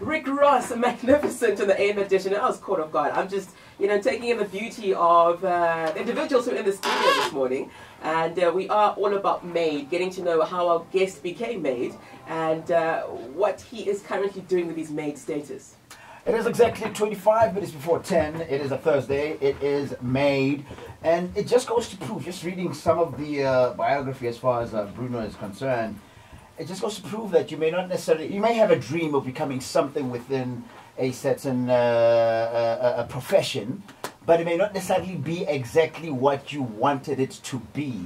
Rick Ross, magnificent in the AM edition. I was caught off guard. I'm just, taking in the beauty of the individuals who are in the studio this morning. And we are all about Made, getting to know how our guest became Made and what he is currently doing with his Made status. It is exactly 25 minutes before 10. It is a Thursday. It is Made. And it just goes to prove, just reading some of the biography as far as Bruno is concerned, it just goes to prove that you may not necessarily, you may have a dream of becoming something within a certain a profession, but it may not necessarily be exactly what you wanted it to be.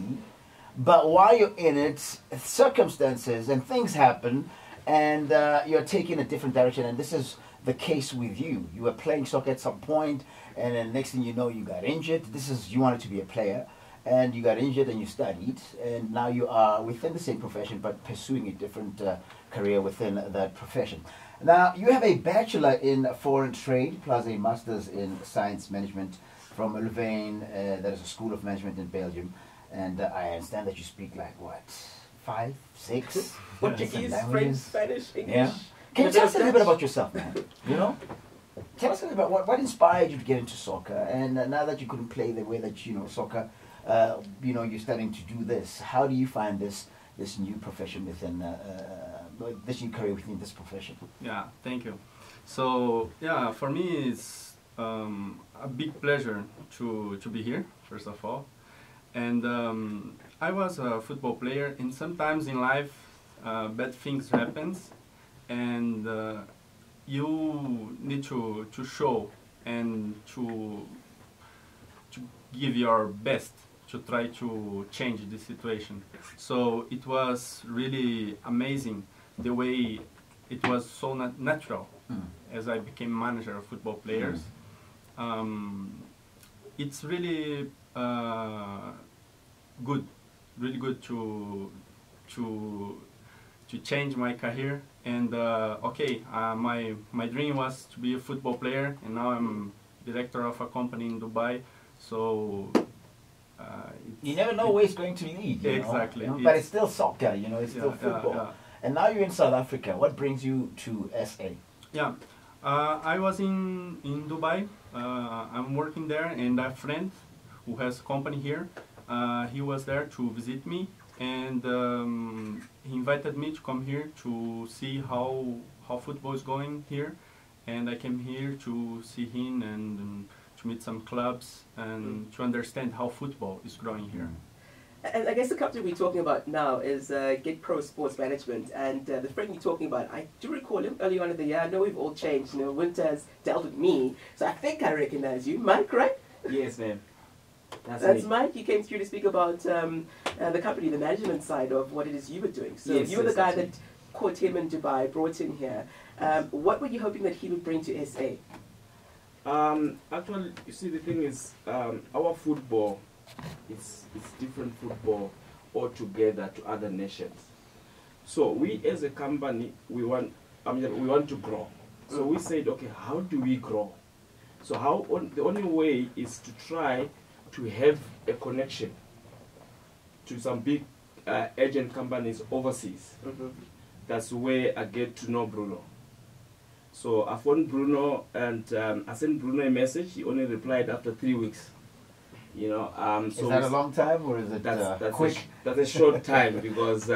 But while you're in it, circumstances and things happen, and you're taking a different direction. And this is the case with you. You were playing soccer at some point, and then next thing you know, you got injured. You wanted to be a player, and you got injured and you studied, and now you are within the same profession, but pursuing a different career within that profession. Now, you have a bachelor in foreign trade, plus a master's in science management from Louvain, that is a school of management in Belgium. And I understand that you speak like, what, 5, 6? Portuguese, French, Spanish, English. Yeah. Can you tell us a little bit about yourself, man? Tell us a little bit about what inspired you to get into soccer, and now that you couldn't play the way that soccer, you're starting to do this. How do you find this new profession within this new career within this profession? Yeah, thank you. So yeah, for me it's a big pleasure to be here, first of all, and I was a football player, and sometimes in life bad things happens, and you need to show and to give your best to try to change the situation. So it was really amazing the way it was so natural as I became manager of football players. It's really good, really good to change my career. And my dream was to be a football player, and now I'm director of a company in Dubai. So you never know where it's going to lead. Exactly. But it's still soccer. It's still football. Yeah. And now you're in South Africa. What brings you to SA? Yeah, I was in Dubai. I'm working there, and a friend who has a company here, he was there to visit me, and he invited me to come here to see how football is going here, and I came here to see him and to meet some clubs and to understand how football is growing here. And I guess the company we're talking about now is Get Pro Sports Management, and the friend you're talking about, I do recall him early on in the year. I know we've all changed. Winter has dealt with me, so I think I recognize you. Mike, right? Yes, ma'am. That's Mike. You came through to speak about the company, the management side of what it is you were doing. So yes, you were the guy that caught him in Dubai, brought him here. What were you hoping that he would bring to SA? Actually, you see, the thing is, our football, it's different football altogether to other nations. So we, as a company, we want to grow. So we said, okay, how do we grow? So the only way is to try to have a connection to some big agent companies overseas. That's where I get to know Bruno. So I phoned Bruno, and I sent Bruno a message. He only replied after 3 weeks. So is that a long time, or is it quick? That's a short time, because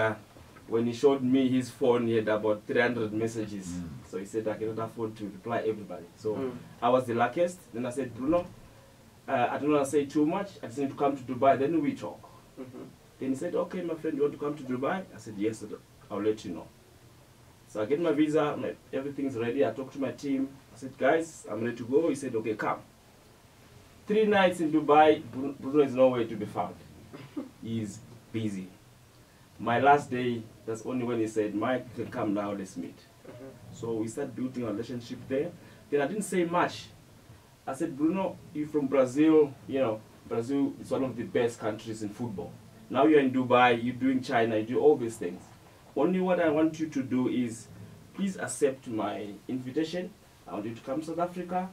when he showed me his phone, he had about 300 messages. So he said, I cannot afford to reply everybody. So I was the luckiest. Then I said, Bruno, I don't want to say too much. I just need to come to Dubai. Then we talk. Then he said, okay, my friend, you want to come to Dubai? I said, yes, I'll let you know. So I get my visa, everything's ready. I talked to my team. I said, guys, I'm ready to go. He said, okay, come. 3 nights in Dubai, Bruno is nowhere to be found. He's busy. My last day, that's only when he said, Mike, you can come now, let's meet. So we started building a relationship there. Then I didn't say much. I said, Bruno, you're from Brazil. Brazil is one of the best countries in football. Now you're in Dubai, you're doing China, you do all these things. Only what I want you to do is, please accept my invitation. I want you to come to South Africa,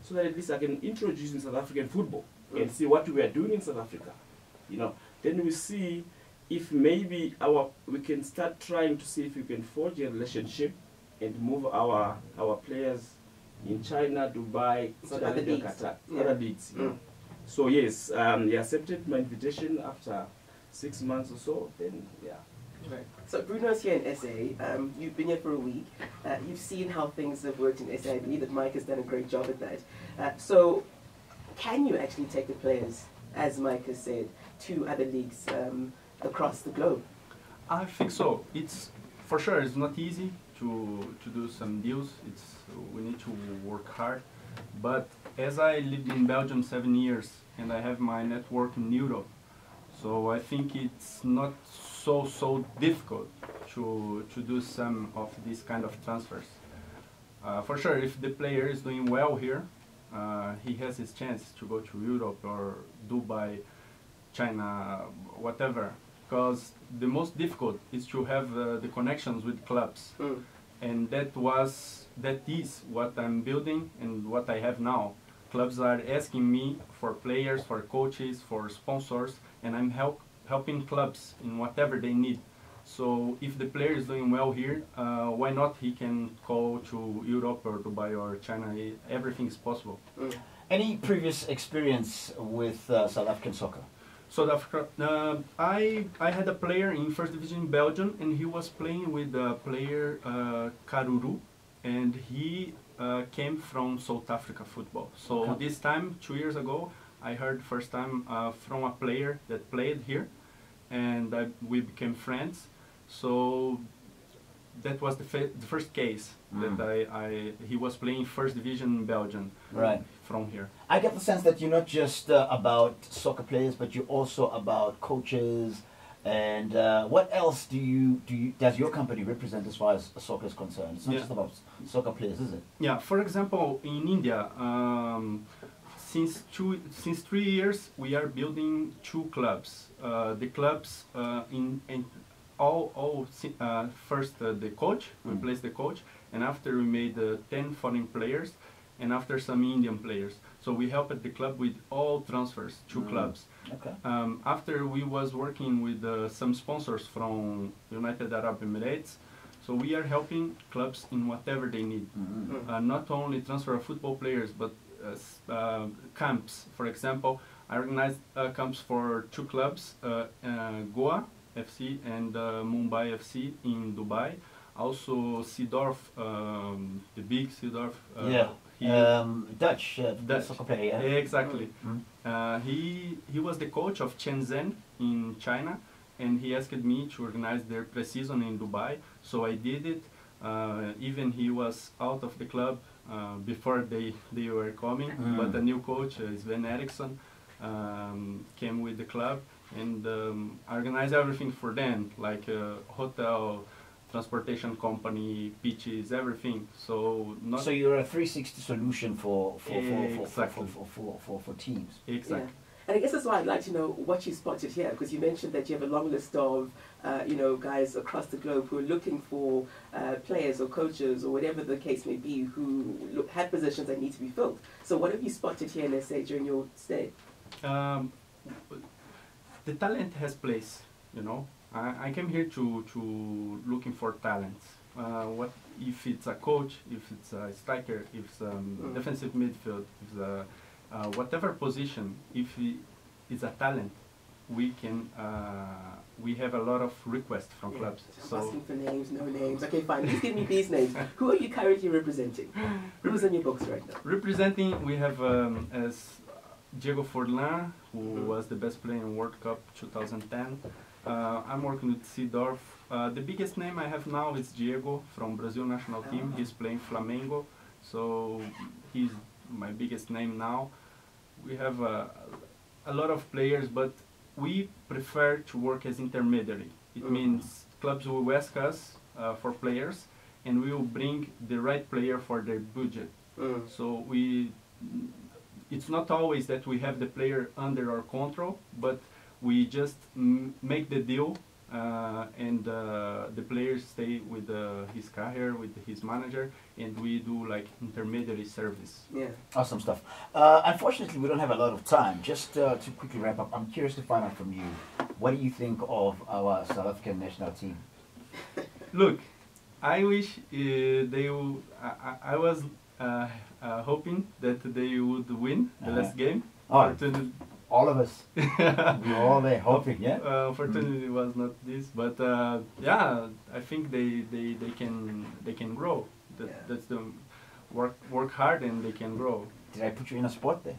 so that at least I can introduce you in South African football and see what we are doing in South Africa. Then we see if maybe we can start trying to see if we can forge a relationship and move our players in China, Dubai, Saudi other Arabia, leagues. Qatar, Yeah. other leagues. Mm. So yes, he accepted my invitation after 6 months or so. Then yeah. Right. So Bruno's here in SA. You've been here for a week. You've seen how things have worked in SA. I believe that Mike has done a great job at that. So can you actually take the players, as Mike has said, to other leagues across the globe? I think so. It's for sure. It's not easy to do some deals. We need to work hard. But as I lived in Belgium 7 years and I have my network in Europe, so I think it's not so difficult to do some of these kind of transfers. For sure, if the player is doing well here, he has his chance to go to Europe or Dubai, China, whatever. Because the most difficult is to have the connections with clubs, and that is what I'm building and what I have now. Clubs are asking me for players, for coaches, for sponsors, and I'm helping clubs in whatever they need. So if the player is doing well here, why not he can go to Europe or Dubai or China? Everything is possible. Any previous experience with South African soccer? South Africa, I had a player in first division in Belgium, and he was playing with the player Karuru, and he came from South Africa football. So Okay. this time, 2 years ago, I heard first time from a player that played here, and we became friends. So that was the first case that he was playing first division in Belgium. Right. From here. I get the sense that you're not just about soccer players, but you're also about coaches. And what else does your company represent as far as soccer is concerned? It's not just about soccer players, is it? Yeah. For example, in India, since 3 years, we are building 2 clubs. The clubs first the coach, we placed the coach, and after we made 10 foreign players, and after some Indian players. So we helped the club with all transfers, 2 clubs. Okay. After we was working with some sponsors from United Arab Emirates, so we are helping clubs in whatever they need. Not only transfer of football players, but camps. For example, I organized camps for 2 clubs, Goa FC and Mumbai FC in Dubai. Also Seedorf, the big Seedorf. Dutch Dutch soccer player. Yeah? Exactly. He was the coach of Shenzhen in China, and he asked me to organize their pre-season in Dubai. So I did it. Even he was out of the club before they were coming, but the new coach, Sven Eriksson, came with the club and organized everything for them, like hotel, transportation company, pitches, everything. So So you're a 360 solution for teams. Exactly. Yeah. And I guess that's why I'd like to know what you spotted here, because you mentioned that you have a long list of, guys across the globe who are looking for players or coaches or whatever the case may be who have positions that need to be filled. So what have you spotted here, let's say, during your stay? The talent has place, I came here to looking for talents. What if it's a coach, if it's a striker, if it's a defensive midfield, if it's a whatever position, if it's a talent, we have a lot of requests from clubs. So asking for names, no names. Okay, fine. Please give me these names. Who are you currently representing? Who's in your books right now? Representing, we have as Diego Forlan, who was the best player in World Cup 2010. I'm working with Seedorf. The biggest name I have now is Diego from Brazil national team. He's playing Flamengo, so he's my biggest name now. We have a lot of players, but we prefer to work as intermediary. It means clubs will ask us for players, and we will bring the right player for their budget. So it's not always that we have the player under our control, but we just make the deal, and the players stay with his carrier, with his manager, and we do like intermediary service. Yeah. Awesome stuff. Unfortunately, we don't have a lot of time. Just to quickly wrap up, I'm curious to find out from you, what do you think of our South African national team? Look, I wish I was hoping that they would win the last game. Oh, all of us. We're all there hoping, yeah? Fortunately, it was not this, but yeah, I think they can grow. That's the work hard and they can grow. Did I put you in a spot there?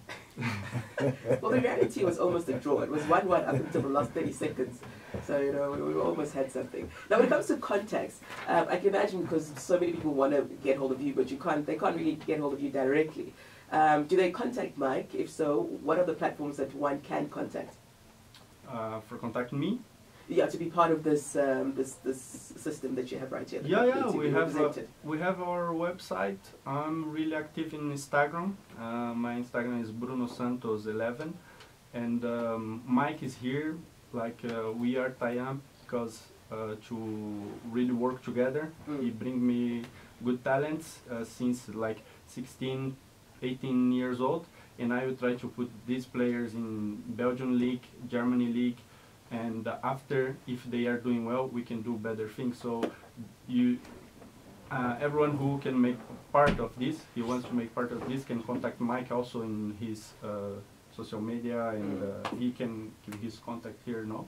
Well, the reality was almost a draw. It was 1-1 up until the last 30 seconds. So, you know, we almost had something. Now, when it comes to contacts, I can imagine because so many people want to get hold of you, but they can't really get hold of you directly. Do they contact Mike? If so, what are the platforms that one can contact? For contacting me? Yeah, to be part of this this system that you have right here. Yeah, we have our website. I'm really active in Instagram. My Instagram is Bruno Santos 11, and Mike is here. Like we are tied up because to really work together. He bring me good talents since like 16, 18 years old, and I will try to put these players in Belgian league, Germany league. And after, if they are doing well, we can do better things. So everyone who can make part of this, he wants to make part of this, can contact Mike also in his social media, and he can give his contact here now.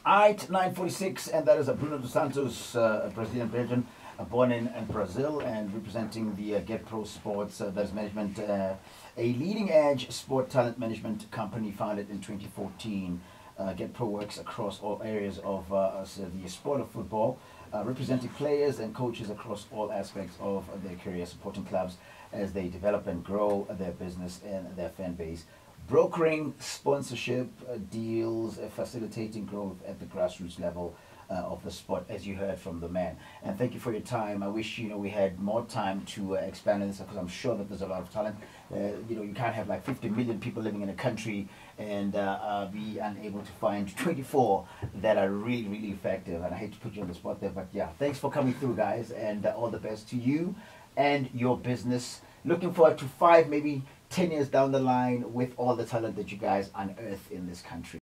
Alright, 9:46, and that is Bruno dos Santos, Brazilian Belgian, born in Brazil and representing the Get Pro Sports, that is management, a leading edge sport talent management company founded in 2014. Get Pro works across all areas of the sport of football, representing players and coaches across all aspects of their career, supporting clubs as they develop and grow their business and their fan base, brokering sponsorship deals, facilitating growth at the grassroots level of the sport, as you heard from the man. And thank you for your time. I wish we had more time to expand on this, because I'm sure that there's a lot of talent. You can't have like 50 million people living in a country and be unable to find 24 that are really, really effective. And I hate to put you on the spot there, but yeah, thanks for coming through, guys, and all the best to you and your business. Looking forward to 5, maybe 10 years down the line with all the talent that you guys unearth in this country.